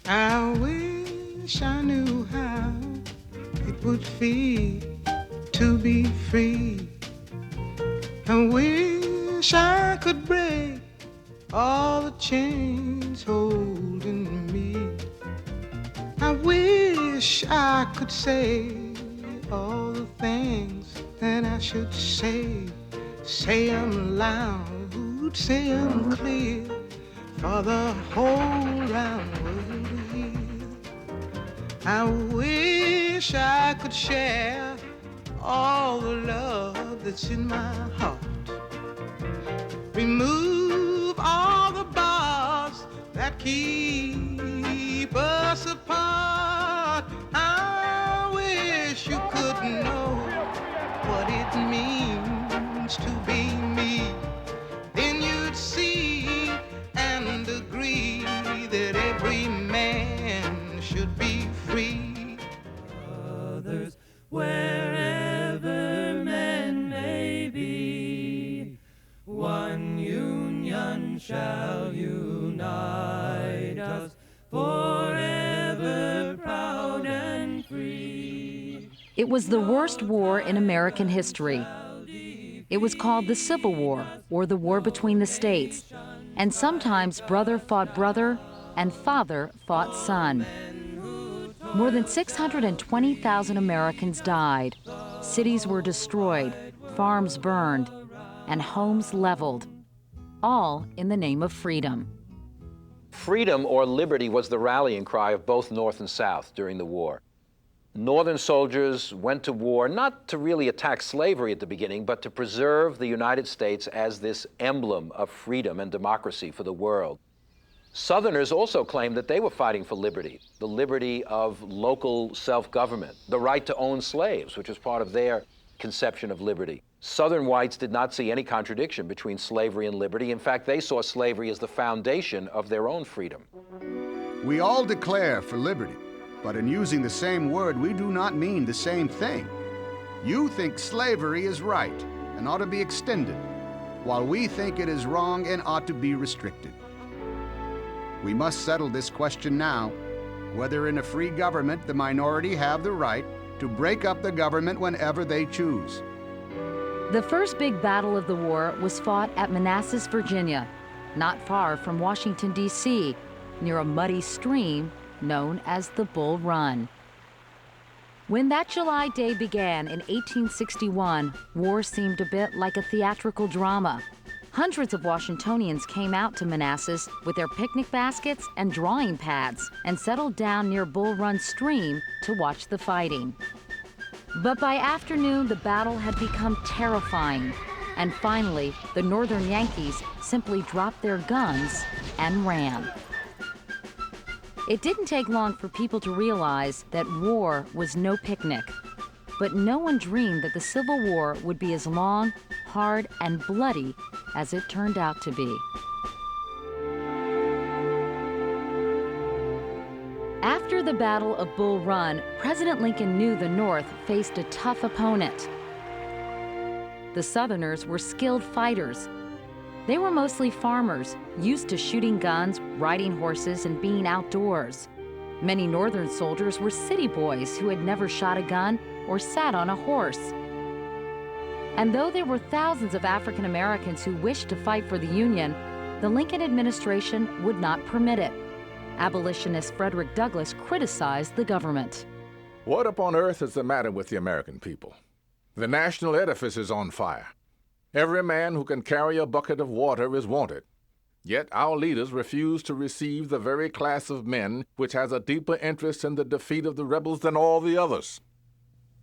I wish I knew how it would feel to be free. I wish I could break all the chains holding me. I wish I could say all the things that I should say. Say them loud, say them clear, for the whole round world to hear. I wish I could share all the love that's in my heart. Remove all the bars that keep us apart. I wish you could know what it means to be me. Then you'd see and agree that every man should be free. Brothers, wherever men may be, one union shall unite us, forever proud and free. It was the worst war in American history. It was called the Civil War, or the War Between the States, and sometimes brother fought brother and father fought son. More than 620,000 Americans died. Cities were destroyed, farms burned, and homes leveled, all in the name of freedom. Freedom or liberty was the rallying cry of both North and South during the war. Northern soldiers went to war not to really attack slavery at the beginning, but to preserve the United States as this emblem of freedom and democracy for the world. Southerners also claimed that they were fighting for liberty, the liberty of local self-government, the right to own slaves, which was part of their conception of liberty. Southern whites did not see any contradiction between slavery and liberty. In fact, they saw slavery as the foundation of their own freedom. We all declare for liberty, but in using the same word, we do not mean the same thing. You think slavery is right and ought to be extended, while we think it is wrong and ought to be restricted. We must settle this question now, whether in a free government the minority have the right to break up the government whenever they choose. The first big battle of the war was fought at Manassas, Virginia, not far from Washington, D.C., near a muddy stream known as the Bull Run. When that July day began in 1861, war seemed a bit like a theatrical drama. Hundreds of Washingtonians came out to Manassas with their picnic baskets and drawing pads and settled down near Bull Run Stream to watch the fighting. But by afternoon, the battle had become terrifying, and finally, the Northern Yankees simply dropped their guns and ran. It didn't take long for people to realize that war was no picnic, but no one dreamed that the Civil War would be as long, hard, and bloody as it turned out to be. After the Battle of Bull Run, President Lincoln knew the North faced a tough opponent. The Southerners were skilled fighters. They were mostly farmers, used to shooting guns, riding horses, and being outdoors. Many Northern soldiers were city boys who had never shot a gun or sat on a horse. And though there were thousands of African Americans who wished to fight for the Union, the Lincoln administration would not permit it. Abolitionist Frederick Douglass criticized the government. What upon earth is the matter with the American people? The national edifice is on fire. Every man who can carry a bucket of water is wanted. Yet our leaders refuse to receive the very class of men which has a deeper interest in the defeat of the rebels than all the others.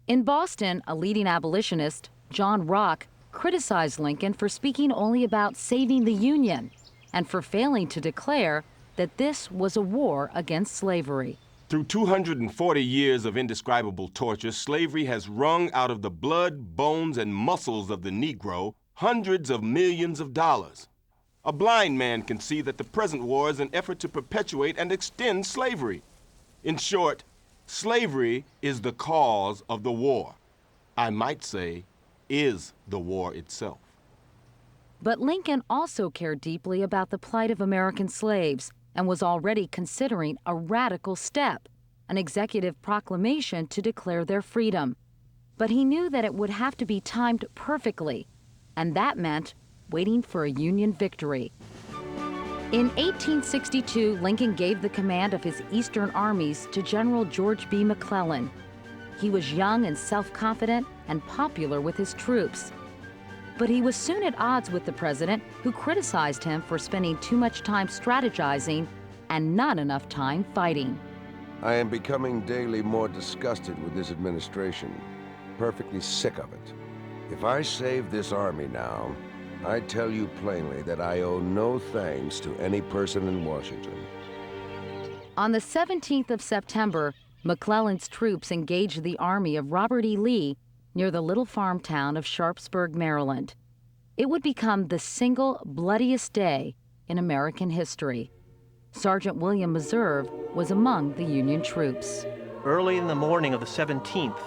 In Boston, a leading abolitionist, John Rock, criticized Lincoln for speaking only about saving the Union and for failing to declare that this was a war against slavery. Through 240 years of indescribable torture, slavery has wrung out of the blood, bones, and muscles of the Negro hundreds of millions of dollars. A blind man can see that the present war is an effort to perpetuate and extend slavery. In short, slavery is the cause of the war. I might say, is the war itself. But Lincoln also cared deeply about the plight of American slaves, and was already considering a radical step, an executive proclamation to declare their freedom. But he knew that it would have to be timed perfectly, and that meant waiting for a Union victory. In 1862, Lincoln gave the command of his Eastern armies to General George B. McClellan. He was young and self-confident and popular with his troops. But he was soon at odds with the president, who criticized him for spending too much time strategizing and not enough time fighting. I am becoming daily more disgusted with this administration, perfectly sick of it. If I save this army now, I tell you plainly that I owe no thanks to any person in Washington. On the 17th of September, McClellan's troops engaged the army of Robert E. Lee near the little farm town of Sharpsburg, Maryland. It would become the single bloodiest day in American history. Sergeant William Meserve was among the Union troops. Early in the morning of the 17th,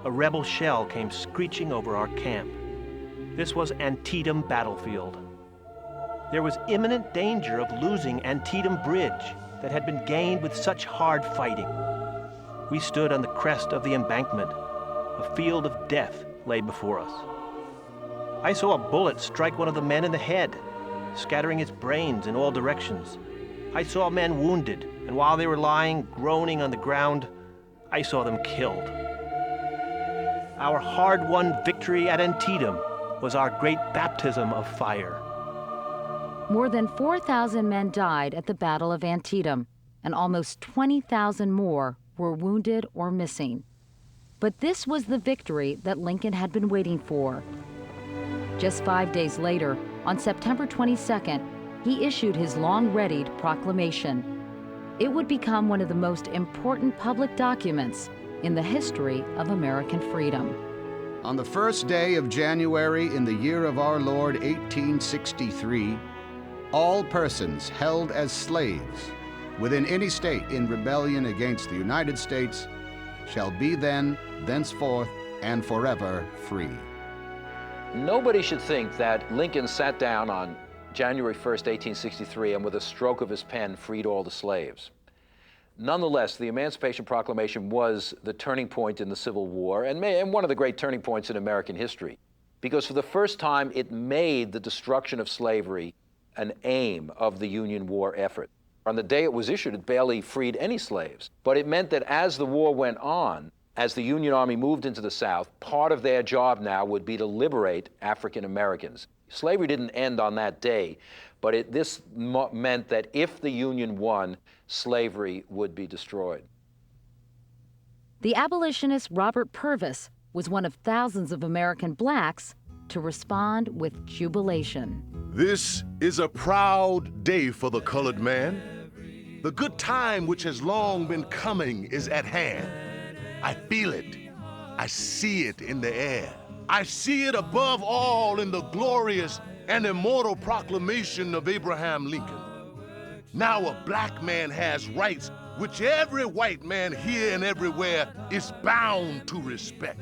a rebel shell came screeching over our camp. This was Antietam battlefield. There was imminent danger of losing Antietam Bridge that had been gained with such hard fighting. We stood on the crest of the embankment. A field of death lay before us. I saw a bullet strike one of the men in the head, scattering his brains in all directions. I saw men wounded, and while they were lying, groaning on the ground, I saw them killed. Our hard-won victory at Antietam was our great baptism of fire. More than 4,000 men died at the Battle of Antietam, and almost 20,000 more were wounded or missing. But this was the victory that Lincoln had been waiting for. Just 5 days later, on September 22nd, he issued his long-readied proclamation. It would become one of the most important public documents in the history of American freedom. On the first day of January in the year of our Lord 1863, all persons held as slaves within any state in rebellion against the United States shall be then, thenceforth, and forever free. Nobody should think that Lincoln sat down on January 1st, 1863, and with a stroke of his pen freed all the slaves. Nonetheless, the Emancipation Proclamation was the turning point in the Civil War and one of the great turning points in American history, because for the first time it made the destruction of slavery an aim of the Union war effort. On the day it was issued, it barely freed any slaves, but it meant that as the war went on, as the Union Army moved into the South, part of their job now would be to liberate African Americans. Slavery didn't end on that day, but this meant that if the Union won, slavery would be destroyed. The abolitionist Robert Purvis was one of thousands of American blacks to respond with jubilation. This is a proud day for the colored man. The good time which has long been coming is at hand. I feel it. I see it in the air. I see it above all in the glorious and immortal proclamation of Abraham Lincoln. Now a black man has rights which every white man here and everywhere is bound to respect.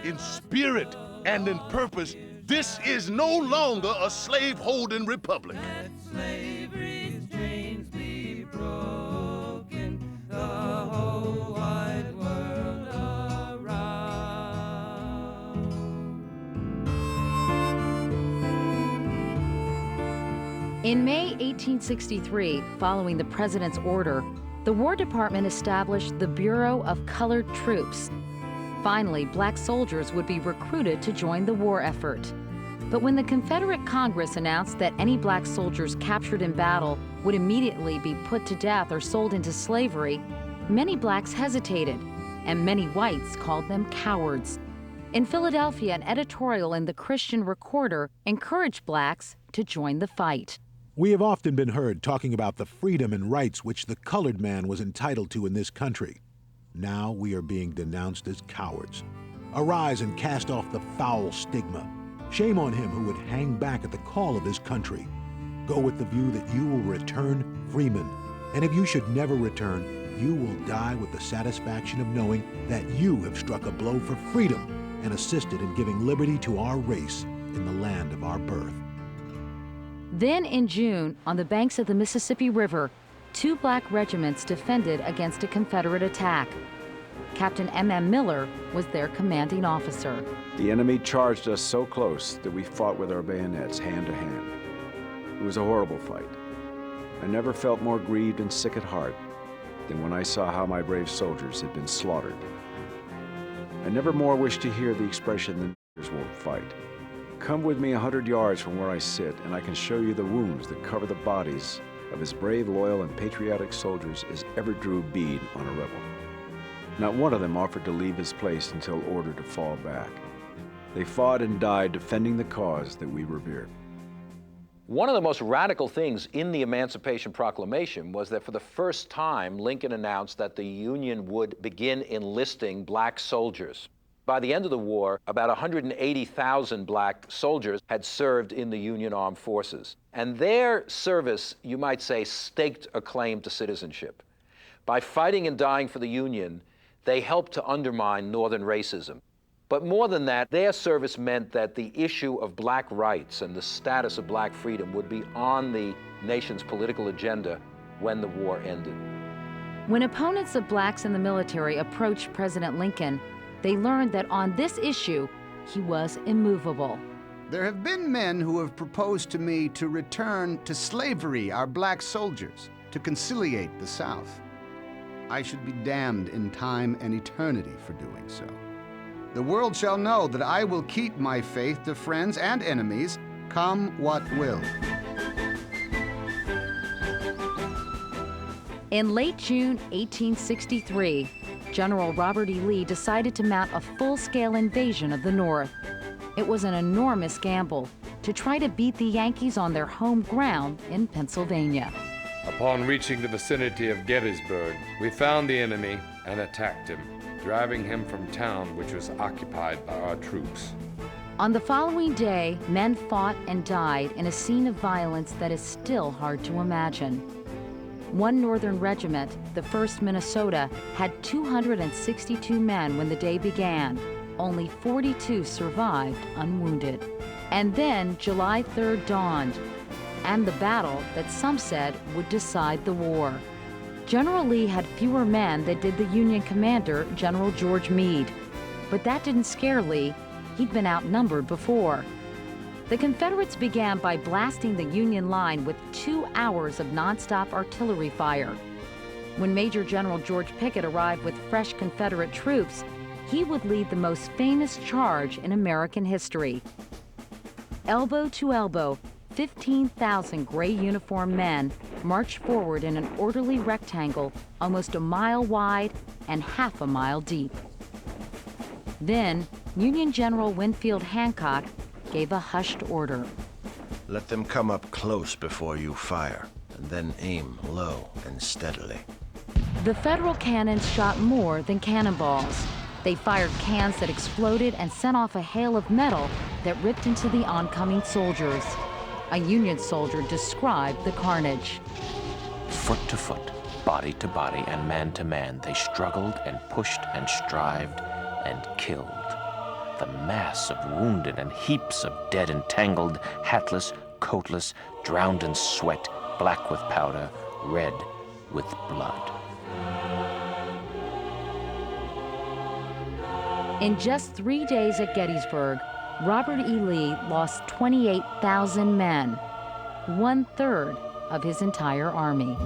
In spirit and in purpose, this is no longer a slave-holding republic. Let slavery's chains be broken, the whole wide world around. In May 1863, following the president's order, the War Department established the Bureau of Colored Troops. Finally, black soldiers would be recruited to join the war effort. But when the Confederate Congress announced that any black soldiers captured in battle would immediately be put to death or sold into slavery, many blacks hesitated, and many whites called them cowards. In Philadelphia, an editorial in the Christian Recorder encouraged blacks to join the fight. We have often been heard talking about the freedom and rights which the colored man was entitled to in this country. Now we are being denounced as cowards. Arise and cast off the foul stigma. Shame on him who would hang back at the call of his country. Go with the view that you will return freemen. And if you should never return, you will die with the satisfaction of knowing that you have struck a blow for freedom and assisted in giving liberty to our race in the land of our birth. Then in June, on the banks of the Mississippi River, 2 black regiments defended against a Confederate attack. Captain M.M. Miller was their commanding officer. The enemy charged us so close that we fought with our bayonets hand to hand. It was a horrible fight. I never felt more grieved and sick at heart than when I saw how my brave soldiers had been slaughtered. I never more wished to hear the expression, "the niggers won't fight." Come with me 100 yards from where I sit, and I can show you the wounds that cover the bodies of as brave, loyal, and patriotic soldiers as ever drew bead on a rebel. Not one of them offered to leave his place until ordered to fall back. They fought and died defending the cause that we revered. One of the most radical things in the Emancipation Proclamation was that for the first time, Lincoln announced that the Union would begin enlisting black soldiers. By the end of the war, about 180,000 black soldiers had served in the Union Armed Forces. And their service, you might say, staked a claim to citizenship. By fighting and dying for the Union, they helped to undermine Northern racism. But more than that, their service meant that the issue of black rights and the status of black freedom would be on the nation's political agenda when the war ended. When opponents of blacks in the military approached President Lincoln, they learned that on this issue, he was immovable. There have been men who have proposed to me to return to slavery our black soldiers, to conciliate the South. I should be damned in time and eternity for doing so. The world shall know that I will keep my faith to friends and enemies, come what will. In late June 1863, General Robert E. Lee decided to mount a full-scale invasion of the North. It was an enormous gamble to try to beat the Yankees on their home ground in Pennsylvania. Upon reaching the vicinity of Gettysburg, we found the enemy and attacked him, driving him from town, which was occupied by our troops. On the following day, men fought and died in a scene of violence that is still hard to imagine. One Northern regiment, the 1st Minnesota, had 262 men when the day began. Only 42 survived unwounded. And then July 3rd dawned, and the battle that some said would decide the war. General Lee had fewer men than did the Union commander, General George Meade. But that didn't scare Lee. He'd been outnumbered before. The Confederates began by blasting the Union line with 2 hours of nonstop artillery fire. When Major General George Pickett arrived with fresh Confederate troops, he would lead the most famous charge in American history. Elbow to elbow, 15,000 gray uniformed men marched forward in an orderly rectangle almost a mile wide and half a mile deep. Then, Union General Winfield Hancock gave a hushed order. Let them come up close before you fire, and then aim low and steadily. The Federal cannons shot more than cannonballs. They fired cans that exploded and sent off a hail of metal that ripped into the oncoming soldiers. A Union soldier described the carnage. Foot to foot, body to body, and man to man, they struggled and pushed and strived and killed. The mass of wounded and heaps of dead entangled, hatless, coatless, drowned in sweat, black with powder, red with blood. In just 3 days at Gettysburg, Robert E. Lee lost 28,000 men, 1/3 of his entire army.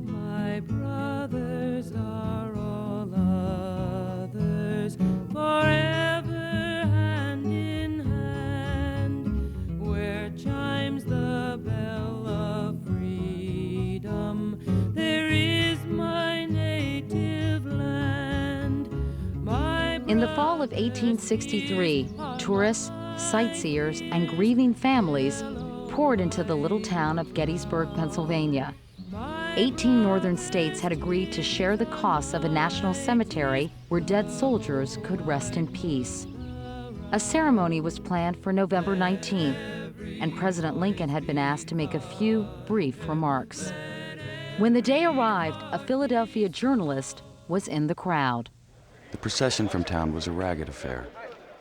My brothers are all others, forever hand in hand, where chimes the bell of freedom, there is my native land. In the fall of 1863, tourists, sightseers, and grieving families poured into the little town of Gettysburg, Pennsylvania. 18 northern states had agreed to share the costs of a national cemetery where dead soldiers could rest in peace. A ceremony was planned for November 19th, and President Lincoln had been asked to make a few brief remarks. When the day arrived, a Philadelphia journalist was in the crowd. The procession from town was a ragged affair.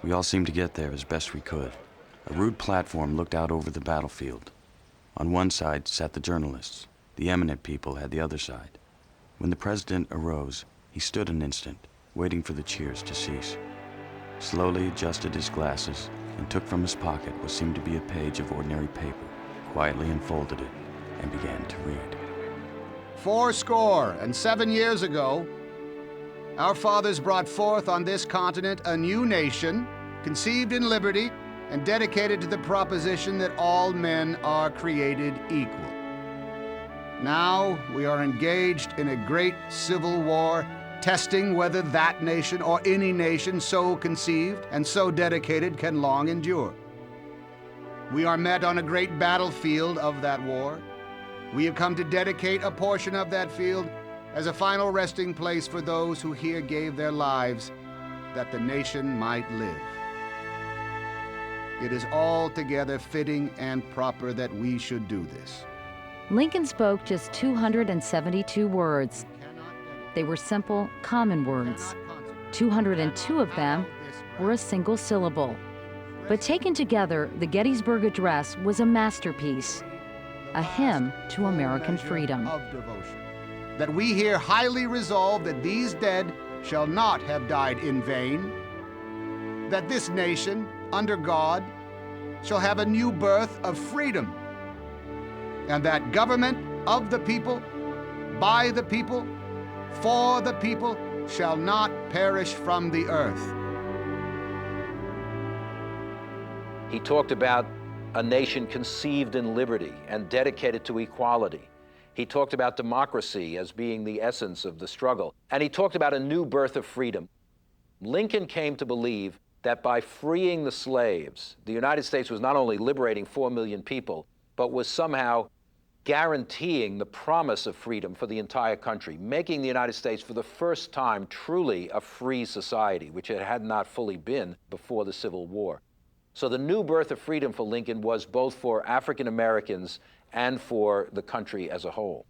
We all seemed to get there as best we could. A rude platform looked out over the battlefield. On one side sat the journalists. The eminent people had the other side. When the president arose, he stood an instant, waiting for the cheers to cease. Slowly adjusted his glasses and took from his pocket what seemed to be a page of ordinary paper, quietly unfolded it, and began to read. 77 years ago, our fathers brought forth on this continent a new nation, conceived in liberty and dedicated to the proposition that all men are created equal. Now we are engaged in a great civil war, testing whether that nation or any nation so conceived and so dedicated can long endure. We are met on a great battlefield of that war. We have come to dedicate a portion of that field as a final resting place for those who here gave their lives that the nation might live. It is altogether fitting and proper that we should do this. Lincoln spoke just 272 words. They were simple, common words. 202 of them were a single syllable. But taken together, the Gettysburg Address was a masterpiece, a hymn to American freedom. That we here highly resolve that these dead shall not have died in vain, that this nation, under God, shall have a new birth of freedom, and that government of the people, by the people, for the people, shall not perish from the earth. He talked about a nation conceived in liberty and dedicated to equality. He talked about democracy as being the essence of the struggle. And he talked about a new birth of freedom. Lincoln came to believe that by freeing the slaves, the United States was not only liberating 4 million people, but was somehow guaranteeing the promise of freedom for the entire country, making the United States for the first time truly a free society, which it had not fully been before the Civil War. So the new birth of freedom for Lincoln was both for African Americans and for the country as a whole.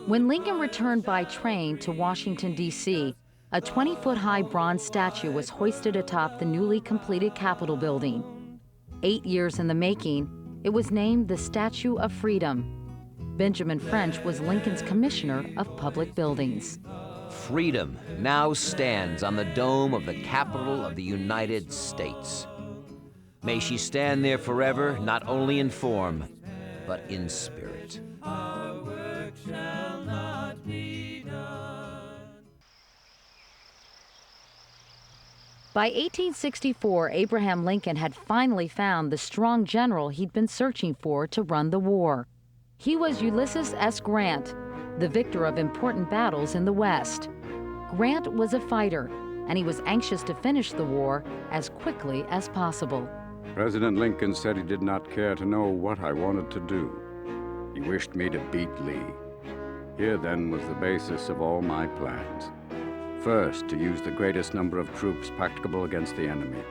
When Lincoln returned by train to Washington, D.C., a 20-foot-high bronze statue was hoisted atop the newly completed Capitol building. 8 years in the making, it was named the Statue of Freedom. Benjamin French was Lincoln's Commissioner of Public Buildings. Freedom now stands on the dome of the Capitol of the United States. May she stand there forever, not only in form, but in spirit. Our work shall not be done. By 1864, Abraham Lincoln had finally found the strong general he'd been searching for to run the war. He was Ulysses S. Grant, the victor of important battles in the West. Grant was a fighter, and he was anxious to finish the war as quickly as possible. President Lincoln said he did not care to know what I wanted to do. He wished me to beat Lee. Here then was the basis of all my plans. First, to use the greatest number of troops practicable against the enemy,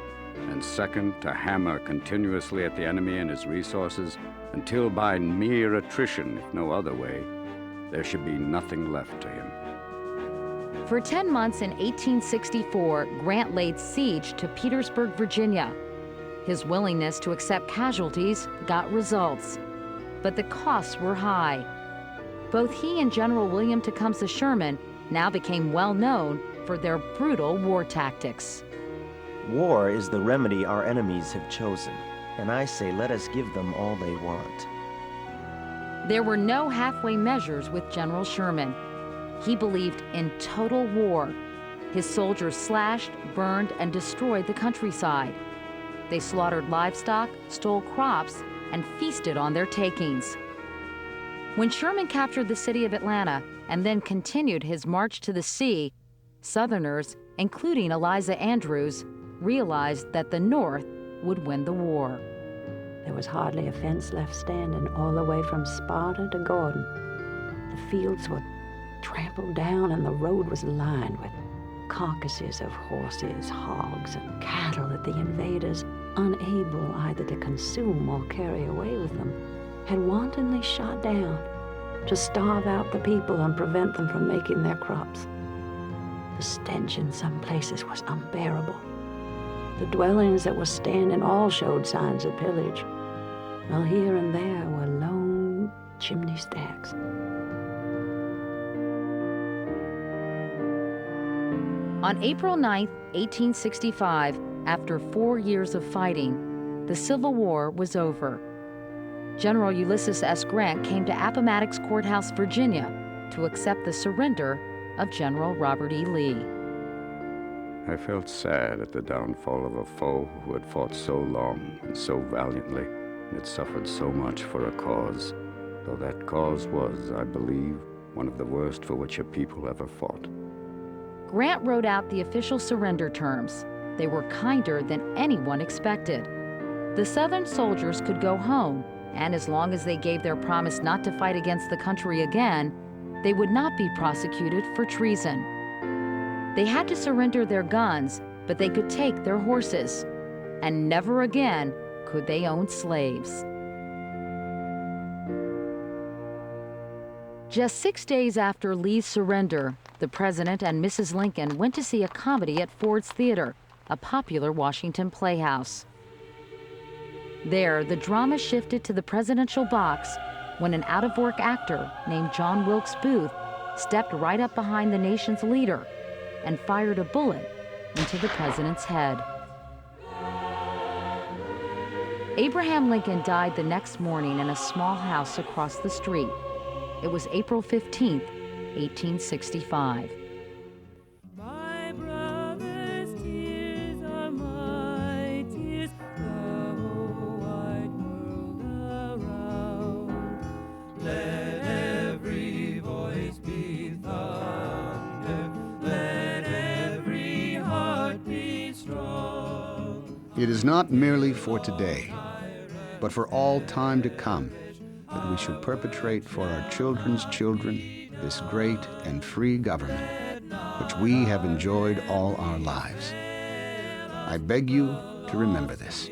and second, to hammer continuously at the enemy and his resources until by mere attrition, if no other way, there should be nothing left to him. For 10 months in 1864, Grant laid siege to Petersburg, Virginia. His willingness to accept casualties got results, but the costs were high. Both he and General William Tecumseh Sherman now became well known for their brutal war tactics. War is the remedy our enemies have chosen, and I say let us give them all they want. There were no halfway measures with General Sherman. He believed in total war. His soldiers slashed, burned, and destroyed the countryside. They slaughtered livestock, stole crops, and feasted on their takings. When Sherman captured the city of Atlanta and then continued his march to the sea, Southerners, including Eliza Andrews, realized that the North would win the war. There was hardly a fence left standing all the way from Sparta to Gordon. The fields were trampled down and the road was lined with carcasses of horses, hogs, and cattle that the invaders, unable either to consume or carry away with them, had wantonly shot down to starve out the people and prevent them from making their crops. The stench in some places was unbearable. The dwellings that were standing all showed signs of pillage, while here and there were lone chimney stacks. On April 9, 1865, after 4 years of fighting, the Civil War was over. General Ulysses S. Grant came to Appomattox Courthouse, Virginia, to accept the surrender of General Robert E. Lee. I felt sad at the downfall of a foe who had fought so long and so valiantly, and had suffered so much for a cause, though that cause was, I believe, one of the worst for which a people ever fought. Grant wrote out the official surrender terms. They were kinder than anyone expected. The Southern soldiers could go home, and as long as they gave their promise not to fight against the country again, they would not be prosecuted for treason. They had to surrender their guns, but they could take their horses, and never again could they own slaves. Just 6 days after Lee's surrender, the President and Mrs. Lincoln went to see a comedy at Ford's Theater, a popular Washington playhouse. There, the drama shifted to the presidential box when an out-of-work actor named John Wilkes Booth stepped right up behind the nation's leader and fired a bullet into the president's head. Abraham Lincoln died the next morning in a small house across the street. It was April 15, 1865. My brother's tears are my tears, the whole wide world around. Let every voice be thunder, let every heart be strong. It is not merely for today, but for all time to come, that we should perpetrate for our children's children this great and free government, which we have enjoyed all our lives. I beg you to remember this.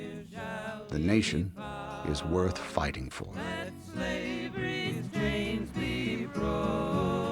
The nation is worth fighting for. Slavery's chains be broken.